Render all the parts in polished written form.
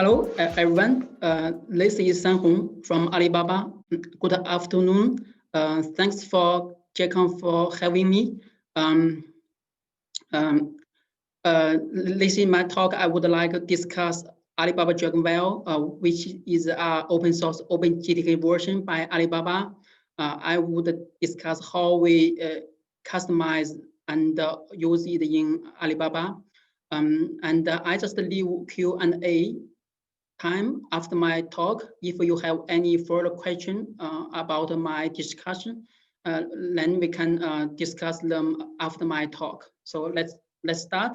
Hello, everyone. This is Sanhong from Alibaba. Good afternoon. Thanks for JCON for having me. This is my talk. I would like to discuss Alibaba Dragonwell, which is an open source OpenJDK version by Alibaba. I would discuss how we customize and use it in Alibaba. And I just leave Q&A time after my talk. If you have any further question about my discussion, then we can discuss them after my talk. So let's start.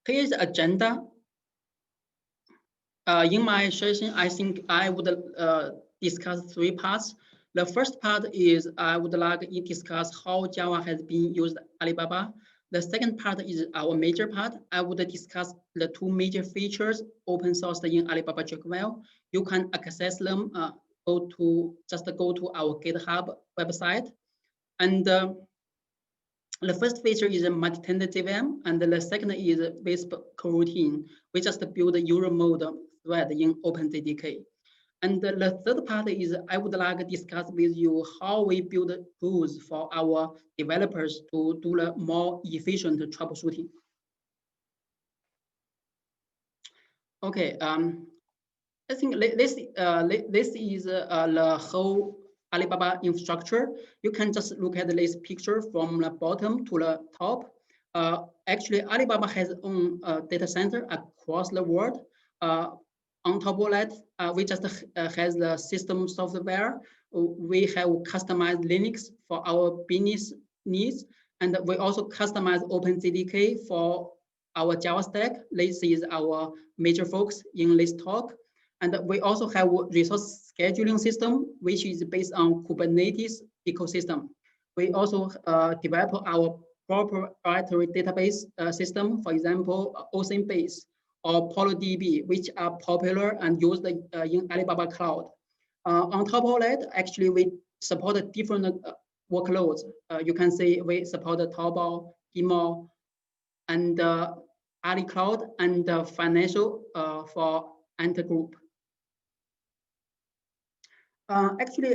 Here's the agenda. In my session, I think I would discuss 3 parts. The first part is I would like to discuss how Java has been used at Alibaba. The second part is our major part. I would discuss the 2 major features open sourced in Alibaba Dragonwell. You can access them. Go to our GitHub website. And the first feature is a multi-tenant JVM, and the second is Wisp Coroutine. We just build a user mode thread in OpenJDK. And the third part is I would like to discuss with you how we build tools for our developers to do the more efficient troubleshooting. Okay, I think this is the whole Alibaba infrastructure. You can just look at this picture from the bottom to the top. Actually, Alibaba has own data center across the world. On top of that, we just has the system software. We have customized Linux for our business needs, and we also customize OpenJDK for our Java stack. This is our major focus in this talk. And we also have resource scheduling system, which is based on Kubernetes ecosystem. We also develop our proprietary database system, for example, Ocean-based or PoloDB, which are popular and used in Alibaba Cloud. On top of that, actually, we support different workloads. You can see we support Taobao, Tmall, and Ali Cloud, and financial for Ant Group. Actually,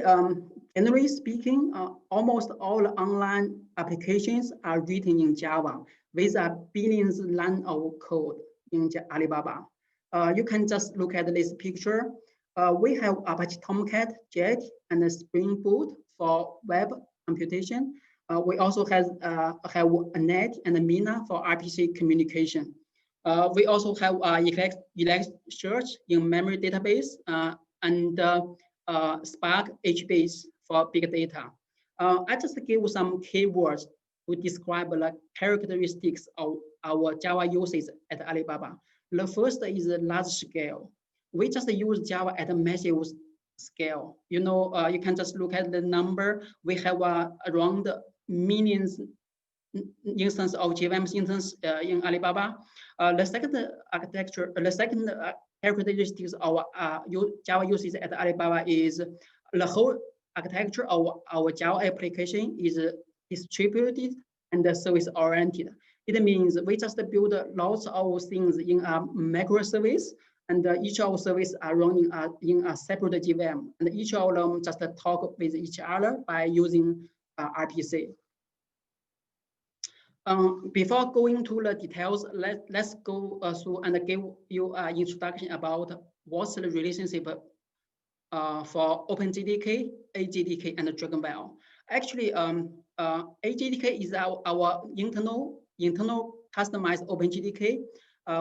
generally speaking, almost all online applications are written in Java with billions lines of code in Alibaba. You can just look at this picture. We have Apache Tomcat, Jet, and Spring Boot for web computation. We also have Net and Mina for RPC communication. We also have Elasticsearch in memory database and Spark HBase for big data. I just give some keywords to describe the characteristics of our Java usage at Alibaba. The first is large scale. We just use Java at a massive scale. You know, you can just look at the number. We have around millions instance of JVM instance in Alibaba. The second architecture, the second characteristics of Java usage at Alibaba is the whole architecture of our Java application is distributed and service-oriented. It means we just build lots of things in a microservice, and each of services are running in a separate JVM, and each of them just talk with each other by using RPC. Before going to the details, let's go through and give you an introduction about what's the relationship for OpenJDK, AJDK, and Drogonwell. Actually, AJDK is our internal customized OpenJDK.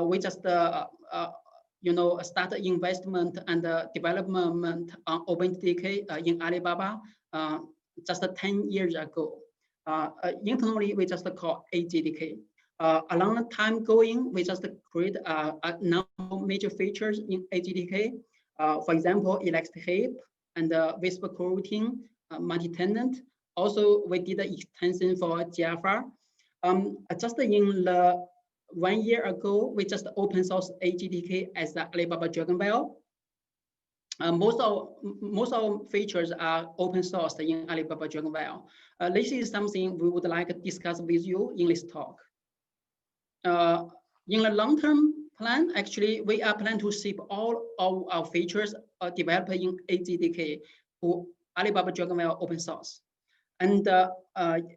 We just start investment and development on OpenJDK in Alibaba just 10 years ago. Internally, we just call AJDK. Along the time going, we just create a number of major features in AJDK. For example, Elastic Heap and Wisp Coroutine, multi-tenant. Also, we did an extension for JFR. Just in the 1 year ago, we just open source AJDK as the Alibaba Dragonwell. Most of features are open source in Alibaba Dragonwell. This is something we would like to discuss with you in this talk. In the long-term plan, actually, we are planning to ship all of our features developed in AJDK to Alibaba Dragonwell open source. And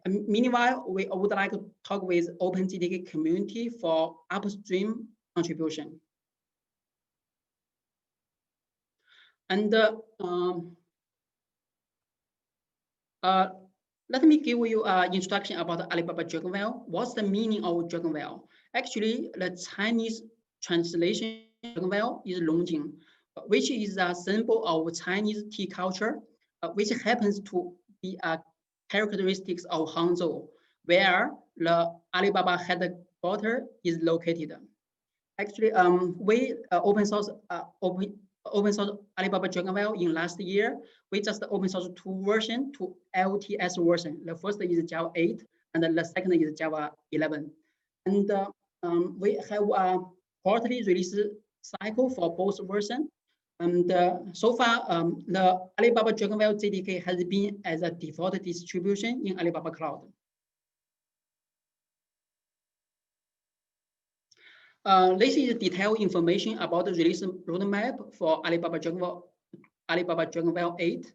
meanwhile, we would like to talk with OpenJDK community for upstream contribution. And let me give you an introduction about Alibaba Dragonwell. What's the meaning of Dragonwell? Actually, the Chinese translation of Dragonwell is Longjing, which is a symbol of Chinese tea culture, which happens to be a characteristics of Hangzhou, where the Alibaba headquarters is located. Actually, we open source Alibaba Dragonwell in last year. We just open source 2 versions to LTS version. The first is Java 8, and the second is Java 11. And we have a quarterly release cycle for both versions. And so far, the Alibaba Dragonwell JDK has been as a default distribution in Alibaba Cloud. This is detailed information about the release roadmap for Alibaba Dragonwell 8.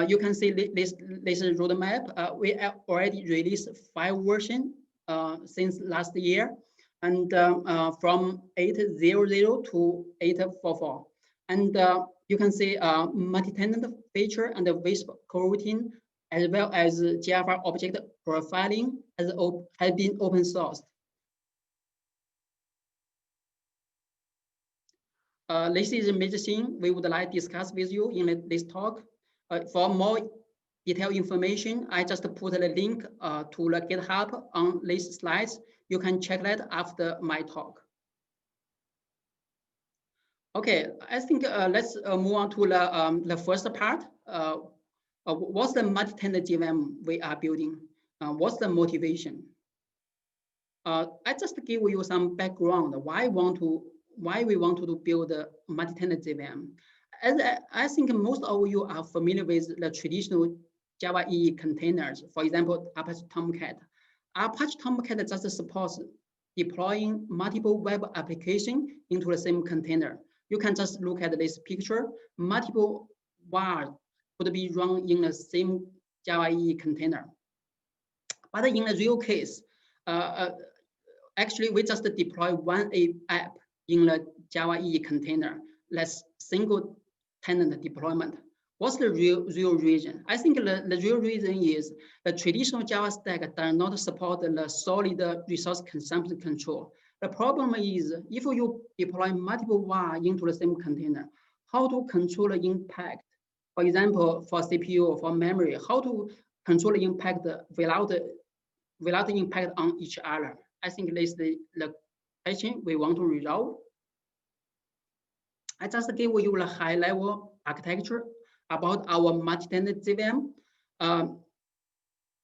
You can see this roadmap. We have already released 5 versions since last year, and from 8.0.0 to 8.4.4. And you can see multi-tenant feature and the Wisp coroutine, as well as JFR object profiling has been open sourced. This is a major thing we would like to discuss with you in this talk. For more detailed information, I just put a link to the GitHub on these slides. You can check that after my talk. Okay, I think let's move on to the first part. What's the multi-tenant JVM we are building? What's the motivation? I just give you some background why we want to build a multi-tenant JVM. As I think most of you are familiar with the traditional Java EE containers. For example, Apache Tomcat. Apache Tomcat just supports deploying multiple web applications into the same container. You can just look at this picture. Multiple VARs could be run in the same Java EE container. But in the real case, actually, we just deploy one app in the Java EE container. That's single tenant deployment. What's the real reason? I think the real reason is the traditional Java stack does not support the solid resource consumption control. The problem is if you deploy multiple VAR into the same container, how to control the impact? For example, for CPU, for memory, how to control the impact without the impact on each other? I think this is the question we want to resolve. I just gave you the high-level architecture about our multi-tenant JVM.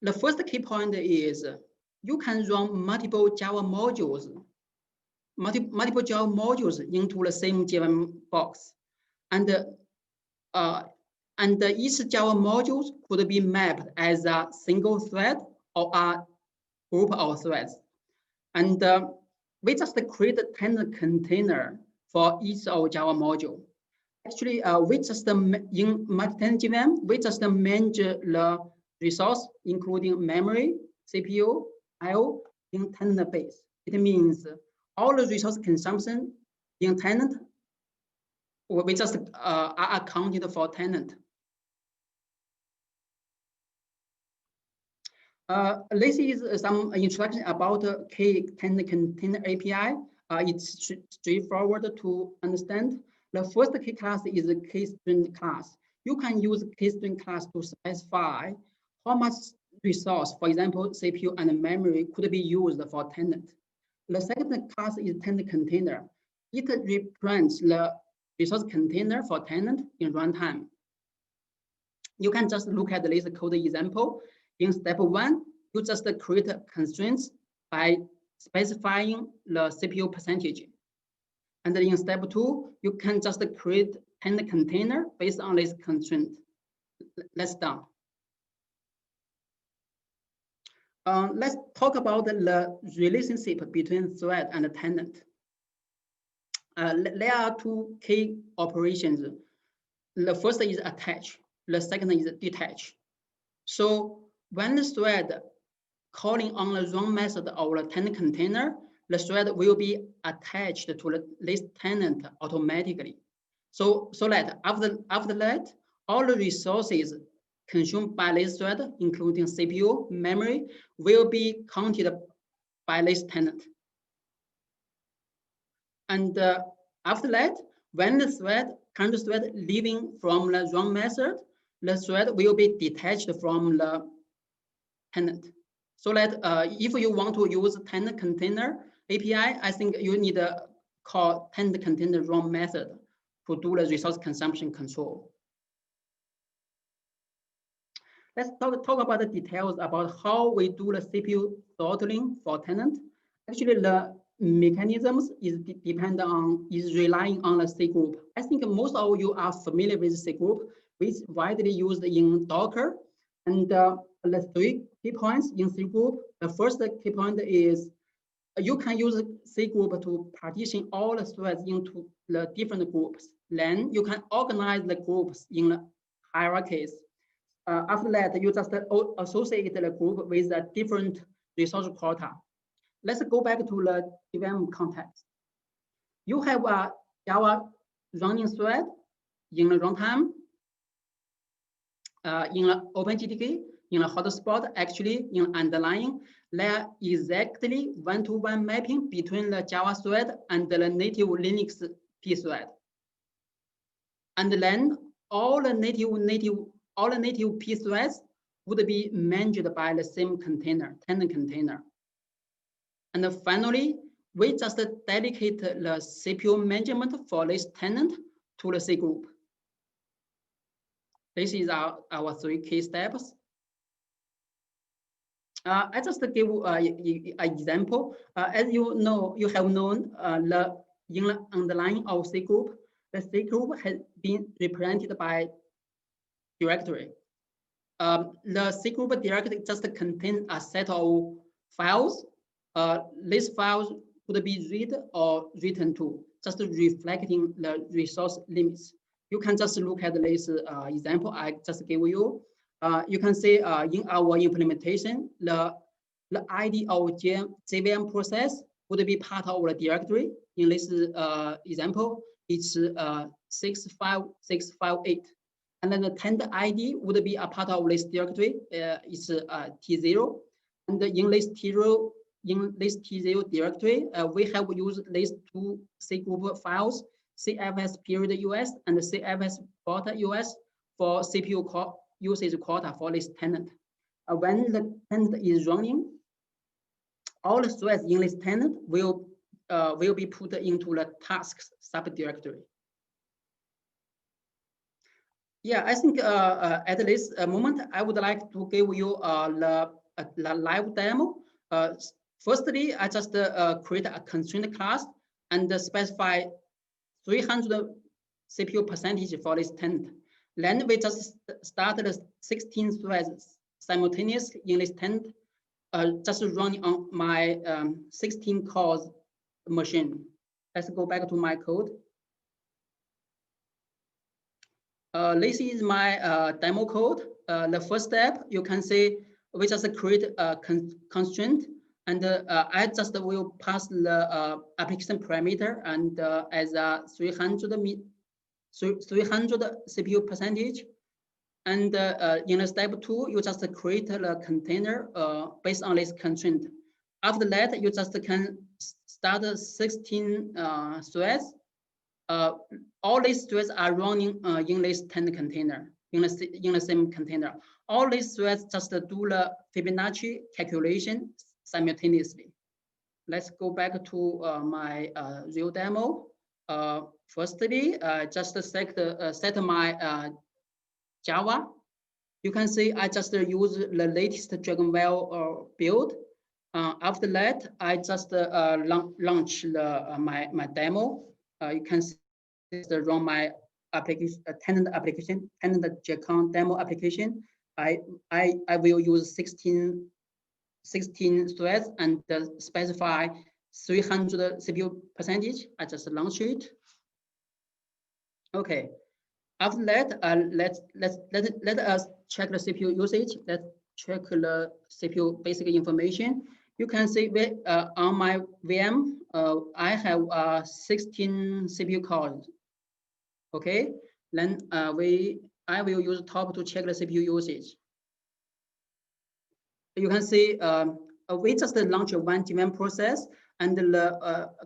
The first key point is you can run multiple Java modules into the same JVM box, and each Java module could be mapped as a single thread or a group of threads. And we just create a tenant container for each of Java module. Actually, we just in multi-tenant JVM, we just manage the resource, including memory, CPU, IO in tenant base. It means all the resource consumption in tenant, we just are accounted for tenant. This is some introduction about Tenant Container API. It's straightforward to understand. The first key class is a keystring class. You can use keystring class to specify how much resource, for example, CPU and memory, could be used for tenant. The second class is tenant container. It represents the resource container for tenant in runtime. You can just look at this code example. In step 1, you just create constraints by specifying the CPU percentage. And then in step 2, you can just create tenant container based on this constraint. Let's done. Let's talk about the relationship between thread and tenant. There are two key operations. The first is attach. The second is detach. So when the thread calling on the run method of the tenant container, the thread will be attached to the list tenant automatically. So that after that, all the resources consumed by this thread, including CPU, memory, will be counted by this tenant. And after that, when the current thread leaving from the run method, the thread will be detached from the tenant. So that if you want to use tenant container API, I think you need to call tenant container run method to do the resource consumption control. Let's talk about the details about how we do the CPU throttling for tenant. Actually, the mechanisms is relying on the C group. I think most of you are familiar with C group, which is widely used in Docker. And the three key points in C group. The first key point is you can use C group to partition all the threads into the different groups. Then you can organize the groups in hierarchies. After that, you just associate the group with a different resource quota. Let's go back to the development context. You have a Java running thread in the runtime, in the OpenJDK, in a hotspot, actually in underlying, there exactly one-to-one mapping between the Java thread and the native Linux P thread. And then all the native P threads would be managed by the same container, tenant container. And finally, we just dedicate the CPU management for this tenant to the C group. This is our three key steps. I just give an example. As you know, you have known in the underlying of C group, the C group has been represented by directory. The C group directory just contains a set of files. These files could be read or written to, just reflecting the resource limits. You can just look at this example I just gave you. You can see in our implementation, the ID of JVM process would be part of the directory. In this example, it's 65658. And then the tenant ID would be a part of this directory. It's T0. And in this T0 directory, we have used these two C group files, CFS period US and CFS quota US for CPU usage quota for this tenant. When the tenant is running, all the threads in this tenant will be put into the tasks subdirectory. Yeah, I think at this moment, I would like to give you the live demo. Firstly, I just create a constraint class and specify 300 CPU percentage for this tenant. Then we just started 16 threads simultaneously in this tenant, just running on my 16 cores machine. Let's go back to my code. This is my demo code. The first step, you can see we just create a constraint, and I just will pass the application parameter and as a 300 CPU percentage. And in step 2, you just create a container based on this constraint. After that, you just can start 16 threads. All these threads are running in this tenant container, in the same container. All these threads just do the Fibonacci calculation simultaneously. Let's go back to my real demo. Firstly, just set my Java. You can see I just use the latest Drogonwell build. After that, I just launch my demo. You can see run my application, tenant JCON demo application. I will use 16 threads and specify 300 CPU percentage. I just launch it. Okay. After that, let us check the CPU usage. Let's check the CPU basic information. You can see on my VM, I have 16 CPU cores. Okay, then I will use top to check the CPU usage. You can see we just launch one JVM process and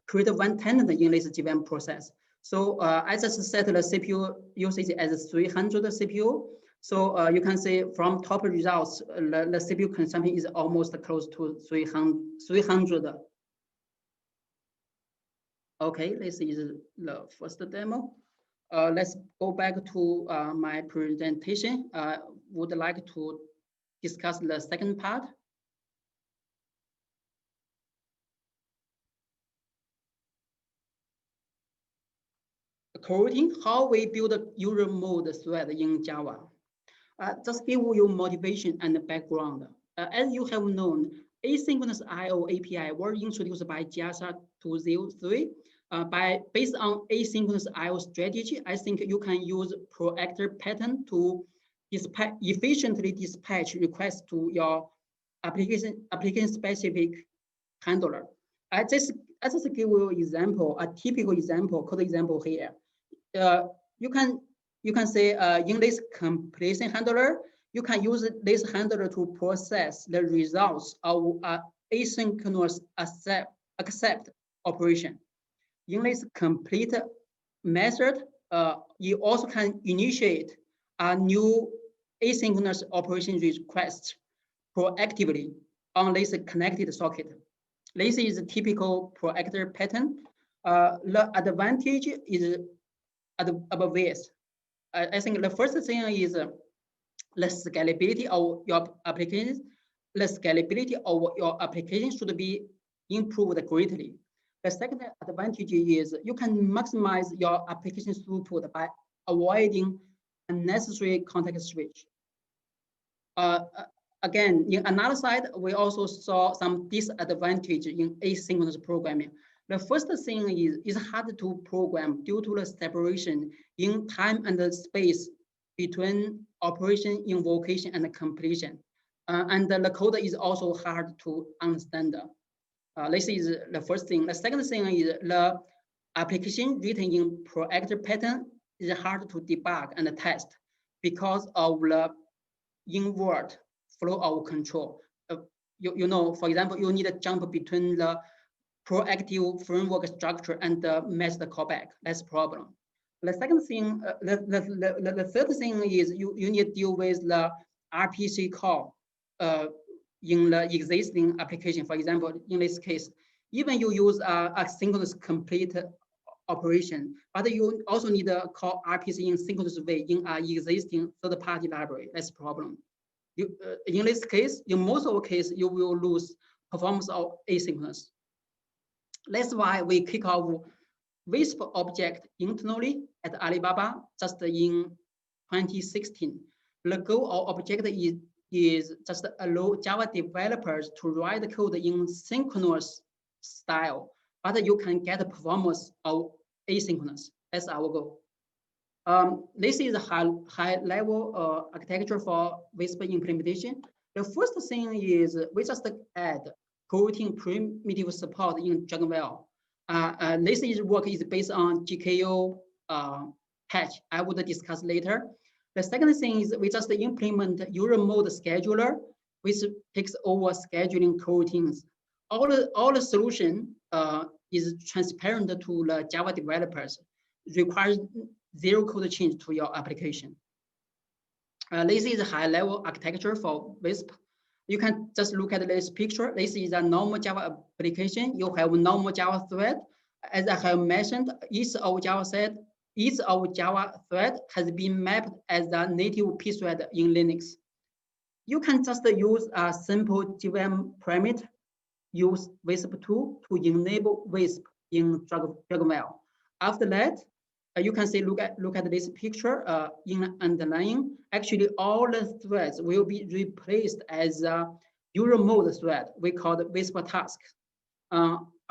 create one tenant in this JVM process. So I just set the CPU usage as 300 CPU. So you can see from top results, the CPU consumption is almost close to 300. Okay, this is the first demo. Let's go back to my presentation. Would like to discuss the second part. Coroutine, how we build a user mode thread in Java. Just give you motivation and background. As you have known, asynchronous I/O API were introduced by JSR 203. Based on asynchronous I/O strategy, I think you can use proactive pattern to efficiently dispatch requests to your application specific handler. I just give you an example, a typical example, code example here. You can say in this completion handler, you can use this handler to process the results of asynchronous accept operation. In this complete method, you also can initiate a new asynchronous operation request proactively on this connected socket. This is a typical proactive pattern. The advantage is above this. I think the first thing is the scalability of your applications. The scalability of your application should be improved greatly. The second advantage is you can maximize your application throughput by avoiding unnecessary context switch. Again, in another side, we also saw some disadvantage in asynchronous programming. The first thing is it's hard to program due to the separation in time and space between operation, invocation, and completion. And the code is also hard to understand. This is the first thing. The second thing is the application written in proactive pattern is hard to debug and test because of the inward flow of control. You know, for example, you need to jump between the proactive framework structure and the method callback. That's a problem. The second thing, the third thing is you need to deal with the RPC call in the existing application. For example, in this case, even you use a synchronous complete operation, but you also need to call RPC in synchronous way in an existing third-party library. That's a problem. In this case, in most of the cases, you will lose performance of asynchronous. That's why we kick off Wisp object internally at Alibaba just in 2016. The goal of object is just allow Java developers to write code in synchronous style, but you can get the performance of asynchronous. That's our goal. This is a high-level architecture for Wisp implementation. The first thing is we just add coroutine primitive support in Drogonwell. This work is based on GKO patch. I would discuss later. The second thing is we just implement user mode scheduler, which takes over scheduling coroutines. All the solution is transparent to the Java developers. Requires zero code change to your application. This is a high-level architecture for Wisp. You can just look at this picture. This is a normal Java application. You have a normal Java thread. As I have mentioned, each of Java thread has been mapped as a native P thread in Linux. You can just use a simple JVM parameter, use Wisp2 to enable Wisp in Drogonwell. After that, you can see, look at this picture in underlying. Actually, all the threads will be replaced as a user mode thread. We call it Wisp task.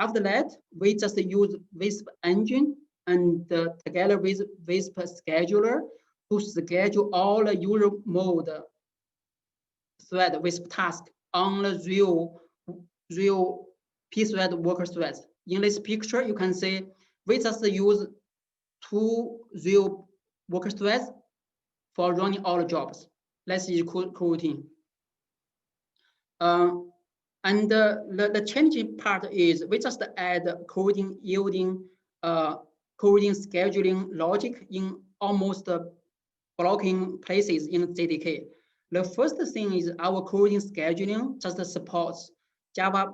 After that, we just use Wisp engine and together with Wisp scheduler to schedule all the user mode thread Wisp task on the real pthread worker threads. In this picture, you can see we just use 2 real worker threads for running all the jobs. Let's use coroutine. And the challenging part is we just add coroutine yielding coroutine scheduling logic in almost blocking places in JDK. The first thing is our coroutine scheduling just supports Java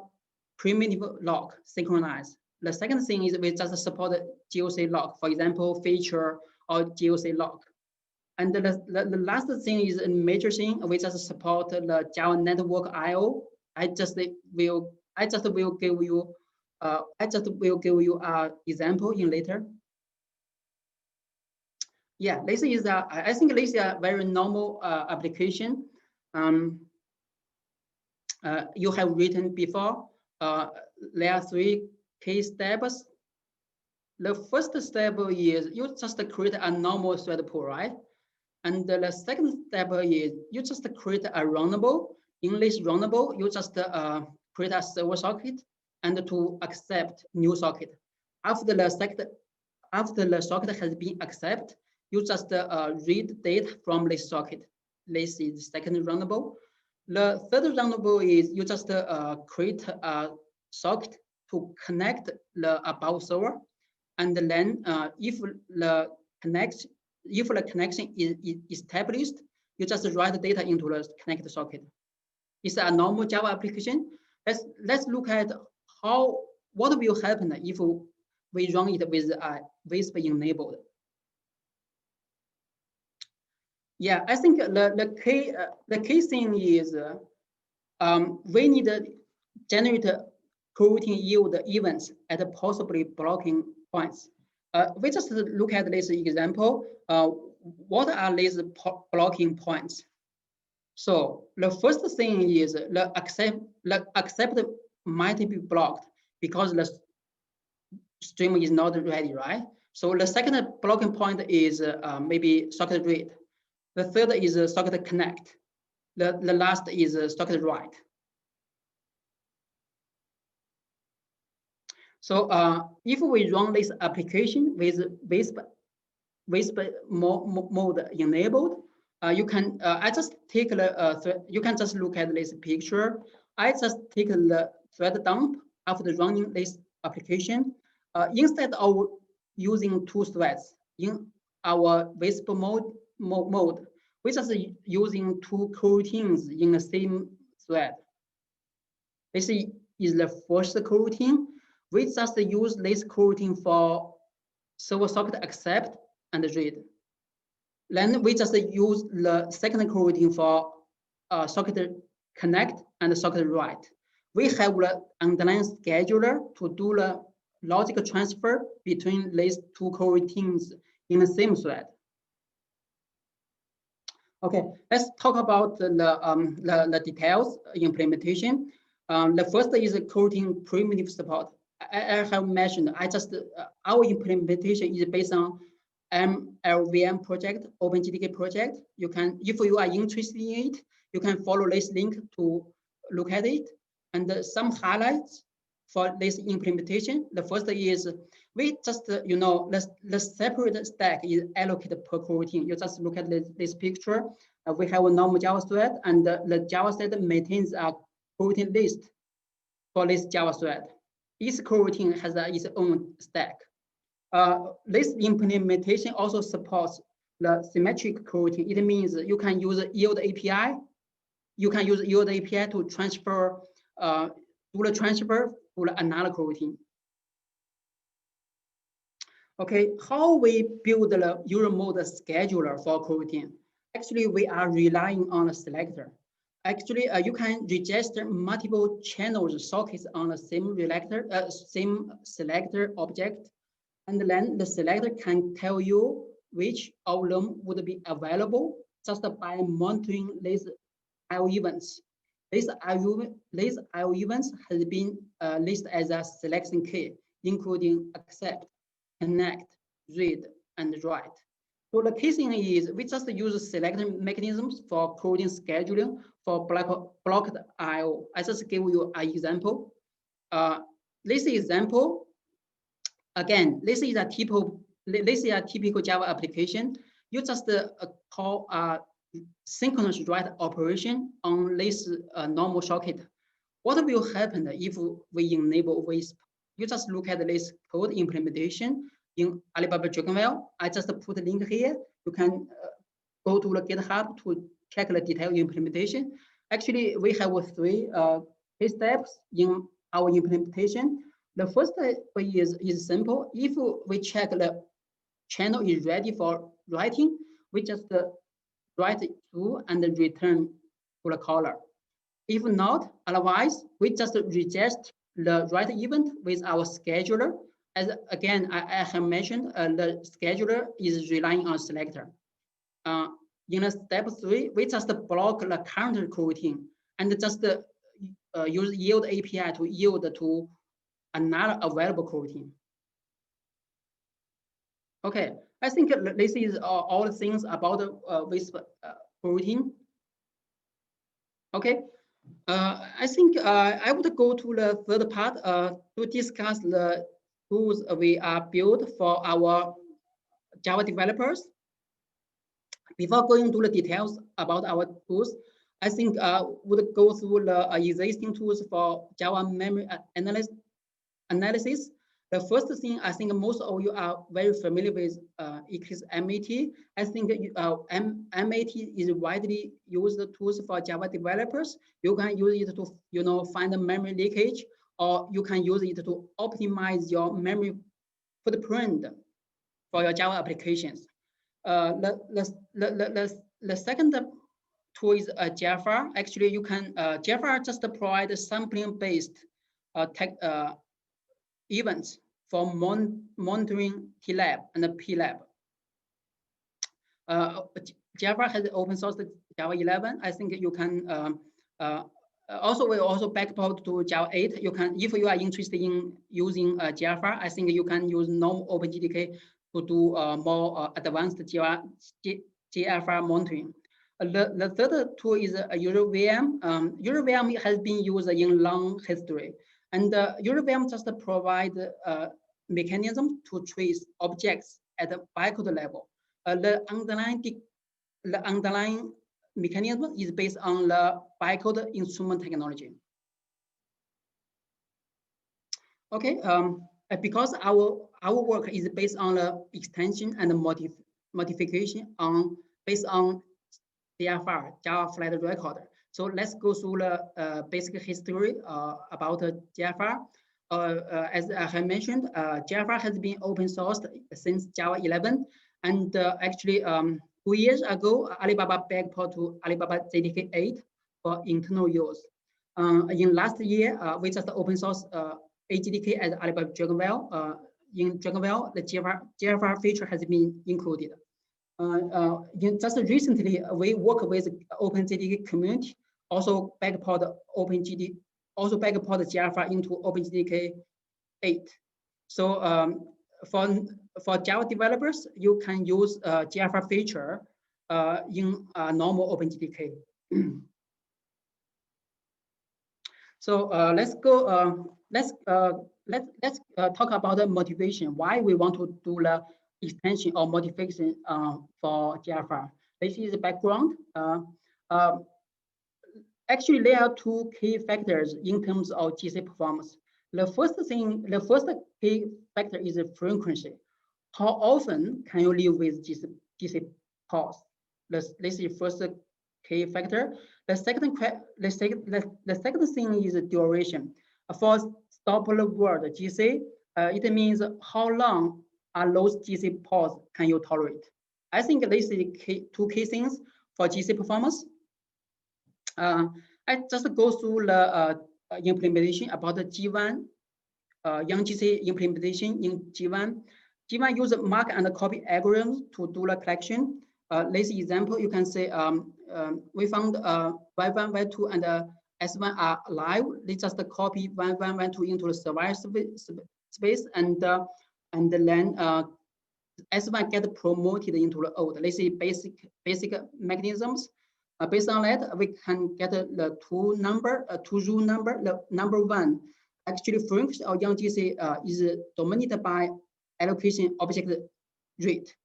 primitive lock synchronize. The second thing is we just support JOC lock, for example, feature or JOC lock. And the last thing is a major thing. We just support the Java network I/O. I just will give you an example in later. Yeah, this is I think this is a very normal application. You have written before. There are 3 key steps. The first step is you just create a normal thread pool, right? And the second step is you just create a runnable. In this runnable, you just create a server socket and to accept new socket. After the socket has been accepted, you just read data from this socket. This is the second runnable. The third runnable is you just create a socket to connect the above server, and then if the connection is established, you just write data into the connected socket. It's a normal Java application. Let's look at what will happen if we run it with Wisp enabled. Yeah, I think the key thing is we need to generate coroutine yield events at possibly blocking points. We just look at this example. What are these blocking points? So the first thing is the accept might be blocked because the stream is not ready, right? So the second blocking point is maybe socket read. The third is socket connect. The last is socket write. So if we run this application with Wisp mode enabled, you can I just take the you can just look at this picture. I just take the thread dump after running this application. Instead of using 2 threads in our Wisp mode, we just using 2 coroutines in the same thread. This is the first coroutine. We just use this coroutine for server socket accept and read. Then we just use the second coroutine for socket connect and socket write. We have the underlying scheduler to do the logical transfer between these 2 coroutines in the same thread. Okay, let's talk about the details implementation. The first is the coroutine primitive support. I have mentioned, our implementation is based on MLVM project, OpenJDK project. You can, if you are interested in it, you can follow this link to look at it. And some highlights for this implementation. The first is we just, the separate stack is allocated per coroutine. You just look at this picture. We have a normal Java thread, and the Java thread maintains a coroutine list for this Java thread. Each coroutine has its own stack. This implementation also supports the symmetric coroutine. It means you can use yield API. You can use yield API to transfer, do the transfer to another coroutine. Okay, how we build the user mode scheduler for coroutine? Actually, we are relying on a selector. Actually, you can register multiple channels sockets on the same selector object, and then the selector can tell you which of them would be available just by monitoring these IO events. This IO events has been listed as a selection key, including accept, connect, read, and write. So the key thing is we just use select mechanisms for coding scheduling for blocked IO. I just give you an example. This example, again, this is a typical Java application. You just call a synchronous write operation on this normal socket. What will happen if we enable Wisp? You just look at this code implementation in Alibaba Dragonwell. I just put a link here. You can go to the GitHub to check the detailed implementation. Actually, we have 3 key steps in our implementation. The first step is simple. If we check the channel is ready for writing, we just write it through and return to the caller. If not, otherwise, we just reject the write event with our scheduler. As again, I have mentioned, the scheduler is relying on selector. In step 3, we just block the current coroutine and just use yield API to yield to another available coroutine. Okay, I think this is all the things about Wisp coroutine. Okay, I think I would go to the third part to discuss the tools we are built for our Java developers. Before going to the details about our tools, I think would go through the existing tools for Java memory analysis. The first thing, I think most of you are very familiar with Eclipse MAT. I think MAT is widely used tools for Java developers. You can use it to find the memory leakage, or you can use it to optimize your memory footprint for your Java applications. The second tool is JFR. Actually, you can JFR just provide sampling-based events for monitoring TLab and PLab. JFR has open source Java 11. I think you can we also backport to Java 8. You can, if you are interested in using JFR, I think you can use normal OpenJDK to do more advanced JFR monitoring. The third tool is EuroVM. EuroVM has been used in long history, and EuroVM just provide mechanism to trace objects at the bytecode level. The underlying mechanism is based on the bytecode instrument technology. Okay, because our work is based on the extension and modification based on JFR, Java Flat Recorder. So let's go through the basic history about JFR. As I have mentioned, JFR has been open sourced since Java 11, and actually 2 years ago, Alibaba backport to Alibaba JDK 8 for internal use. In last year, we just open source AJDK as Alibaba Dragonwell. In Dragonwell, the JFR feature has been included. Just recently, we work with OpenJDK community, also backport JFR into OpenJDK 8. So for Java developers, you can use JFR feature in normal OpenJDK. So let's go. Let's talk about the motivation. Why we want to do the extension or modification for JFR. This is the background. Actually, there are 2 key factors in terms of GC performance. The first key factor is the frequency. How often can you live with GC pause? This is the first key factor. The second thing is the duration. For stop-word GC, it means how long are those GC pause can you tolerate? I think this is 2 key things for GC performance. I just go through the implementation about the G1, young GC implementation in G1. G1 uses mark and copy algorithms to do the collection. This example, you can say we found Y1, Y2, and S1 are live, they just copy 112 into the server space, and then S1 get promoted into the old. Let's say basic mechanisms. Based on that, we can get the two rule number. The number one, actually function of YoungGC is dominated by allocation object rate.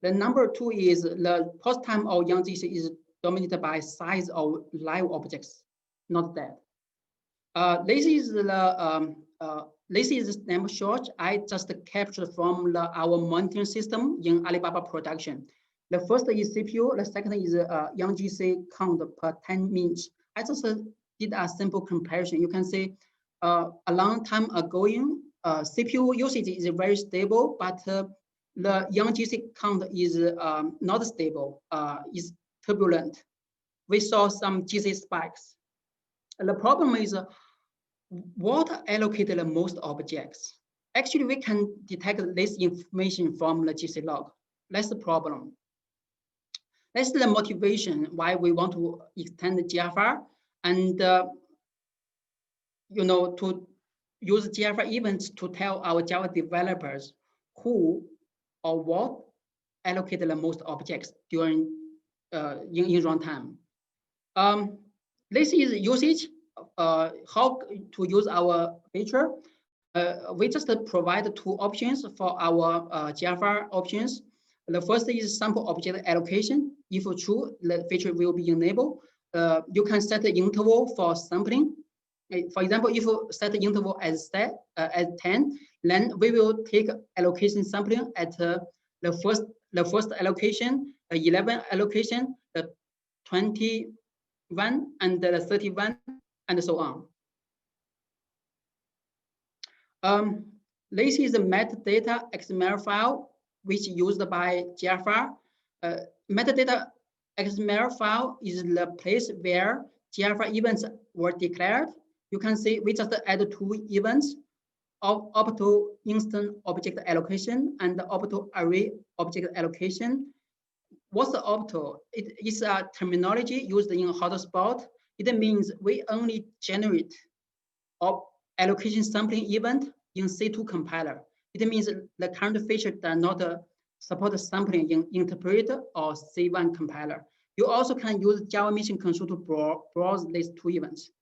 The number two is the post time of YoungGC is dominated by size of live objects, not that. This is the snapshot I just captured from our monitoring system in Alibaba production. The first is CPU, the second is YoungGC count per 10 minutes. I just did a simple comparison. You can see a long time ago, CPU usage is very stable, but the YoungGC count is not stable, is turbulent. We saw some GC spikes. The problem is what allocated the most objects? Actually, we can detect this information from the GC log. That's the problem. That's the motivation why we want to extend the JFR and to use JFR events to tell our Java developers who or what allocated the most objects during in runtime. This is usage. How to use our feature. We just provide two options for our JFR options. The first is sample object allocation. If true, the feature will be enabled. You can set the interval for sampling. For example, if you set the interval as 10, then we will take allocation sampling at the first allocation, the 11 allocation, the 21, and the 31, and so on. This is the metadata XML file which used by JFR. Metadata XML file is the place where JFR events were declared. You can see we just add two events of opto instant object allocation and the opto array object allocation. What's the opto? It is a terminology used in hotspot. It means we only generate allocation sampling event in C2 compiler. It means the current feature does not support sampling in interpreter or C1 compiler. You also can use Java Mission Console to browse these two events.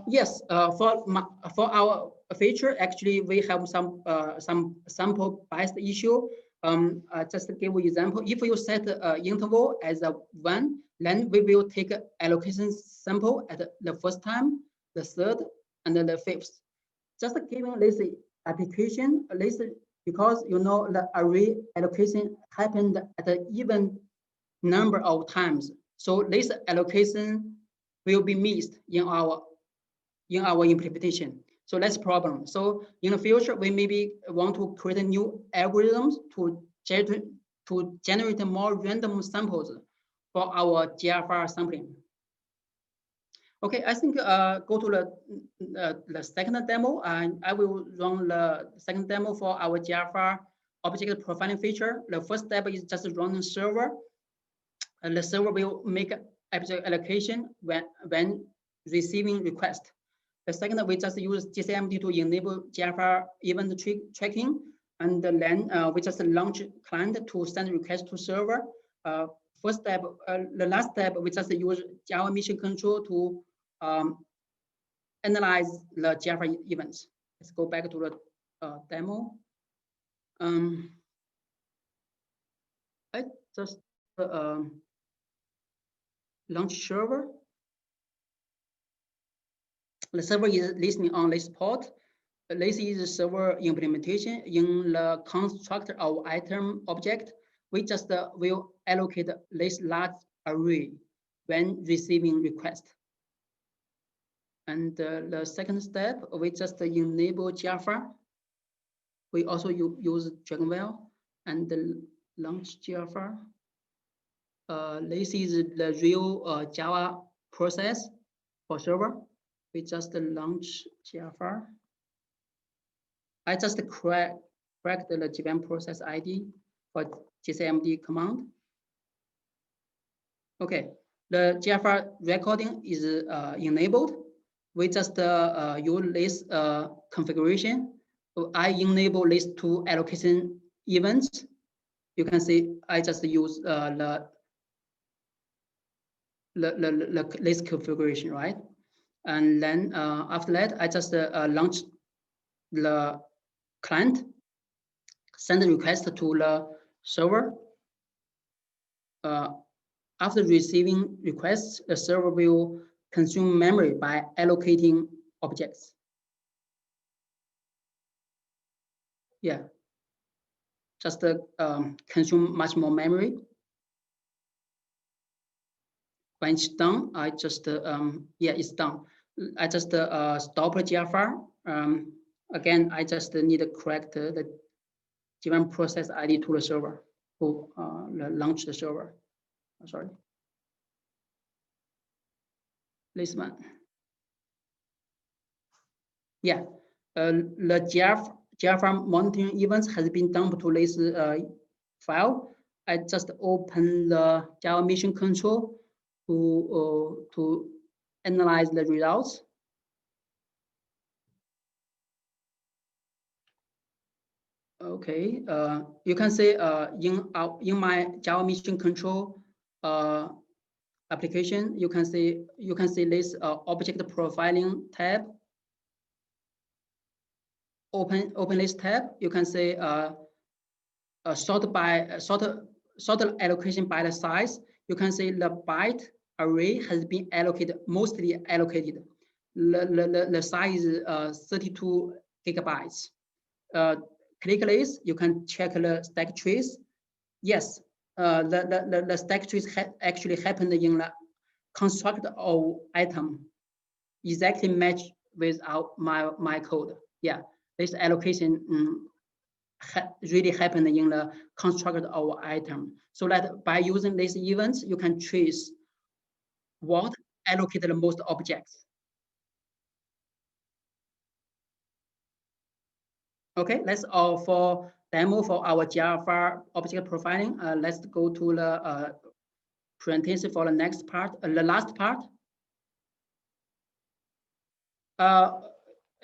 Yes, for our feature, actually we have some sample biased issue. Just to give you an example, if you set interval as a 1, then we will take allocation sample at the first time, the third, and then the fifth. Just giving this application, this because the array allocation happened at an even number of times. So this allocation will be missed in our implementation. So that's a problem. So in the future, we maybe want to create new algorithms to generate more random samples for our JFR sampling. Okay, I think go to the second demo, and I will run the second demo for our JFR object profiling feature. The first step is just run the server. And the server will make object allocation when receiving request. The second, we just use GCMD to enable JFR event tracking. And then we just launch client to send request to server. First step, the last step, we just use Java Mission Control to analyze the JFR events. Let's go back to the demo. I just launch server. The server is listening on this port. This is the server implementation. In the constructor of item object, we just will allocate this large array when receiving request. And the second step, we just enable JFR. We also use Drogonwell and launch JFR. This is the real Java process for server. We just launch JFR. I just cracked the JVM process ID for GCMD command. Okay, the JFR recording is enabled. We just use this configuration. So I enable these two allocation events. You can see I just use this configuration, right? And then after that, I just launch the client, send a request to the server. After receiving requests, the server will consume memory by allocating objects. Yeah, just consume much more memory. When it's done, I just, yeah, it's done. I just stop the JFR. Again, I just need to correct the given process ID to the server to launch the server. Sorry. This one. Yeah, the JFR monitoring events has been dumped to this file. I just open the Java mission control to analyze the results. Okay, you can see in my Java mission control application, you can see this object profiling tab. Open this tab. You can see sort allocation by the size. You can see the byte array has been allocated, mostly allocated. The size is 32 gigabytes. Click this, you can check the stack trace. Yes, the stack trace actually happened in the construct of item, exactly match with my code. Yeah, this allocation really happened in the construct of item. So that by using these events, you can trace what allocated the most objects. Okay, that's all for demo for our JFR object profiling. Let's go to the presentation for the next part, the last part.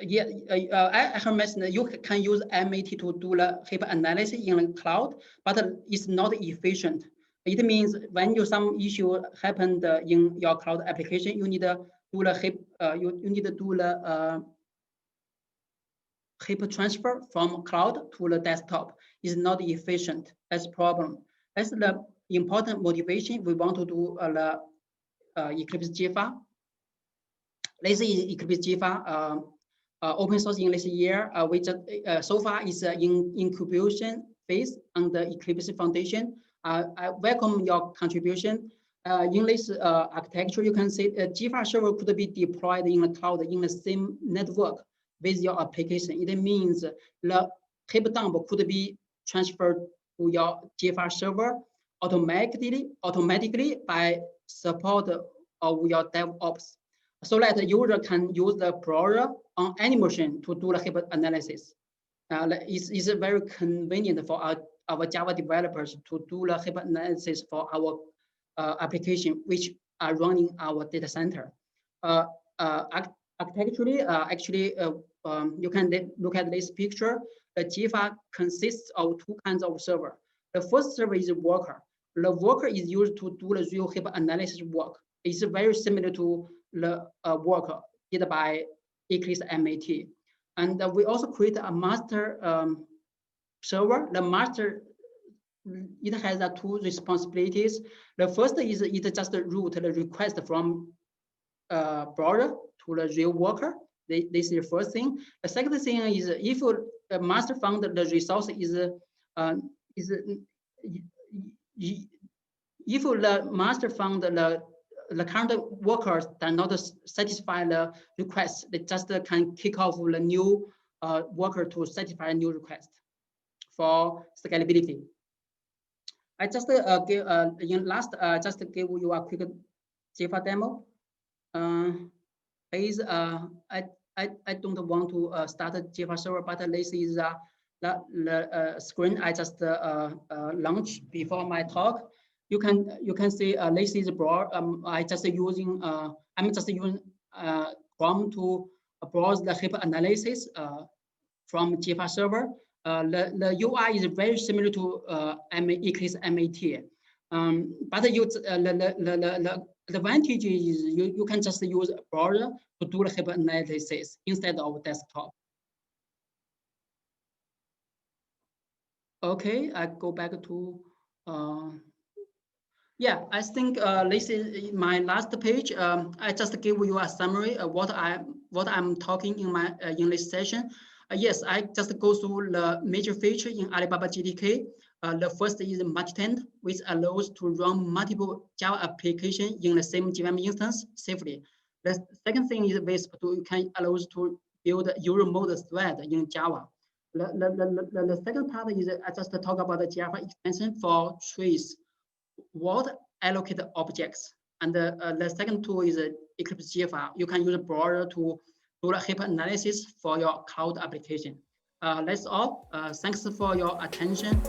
Yeah, I have mentioned you can use MAT to do the heap analysis in the cloud, but it's not efficient. It means when some issue happened in your cloud application, you need to do the heap. You need to do the heap transfer from cloud to the desktop. It's not efficient. That's the problem. That's the important motivation. We want to do the Eclipse Jifa. This is Eclipse Jifa. Open source in this year, which so far is in incubation phase on the Eclipse Foundation. I welcome your contribution. In this architecture, you can see Jifa server could be deployed in the cloud in the same network with your application. It means the heap dump could be transferred to your JFR server automatically by support of your DevOps, so that the user can use the browser on any machine to do the heap analysis. It's very convenient for our Java developers to do the heap analysis for our application, which are running our data center. Architecturally, actually, you can look at this picture. The Jifa consists of two kinds of server. The first server is a worker. The worker is used to do the real heap analysis work. It's very similar to the work did by Eclipse MAT. And we also create a master server. The master, it has two responsibilities. The first is it just route the request from browser to the real worker. This is the first thing. The second thing is if the master found the resource is if the master found the current workers do not satisfy the request, they just can kick off the new worker to satisfy a new request for scalability. I just gave just give you a quick Jifa demo. I don't want to start a Jifa server, but this is the screen I just launched before my talk. you can see this is broad. I'm just using Chrome to browse the Heap analysis from JFR server. The UI is very similar to Eclipse MAT. But the advantage is you can just use a browser to do the Heap analysis instead of desktop. Okay, I go back to, yeah, I think this is my last page. I just give you a summary of what I'm talking in this session. Yes, I just go through the major feature in Alibaba JDK. The first is multi-tenant, which allows to run multiple Java applications in the same JVM instance safely. The second thing is Wisp can allow us to build a user mode thread in Java. The second part is I just talk about the Java extension for trees, what allocate objects. And the second tool is Eclipse Jifa. You can use a browser to do the Heap analysis for your cloud application. That's all. Thanks for your attention.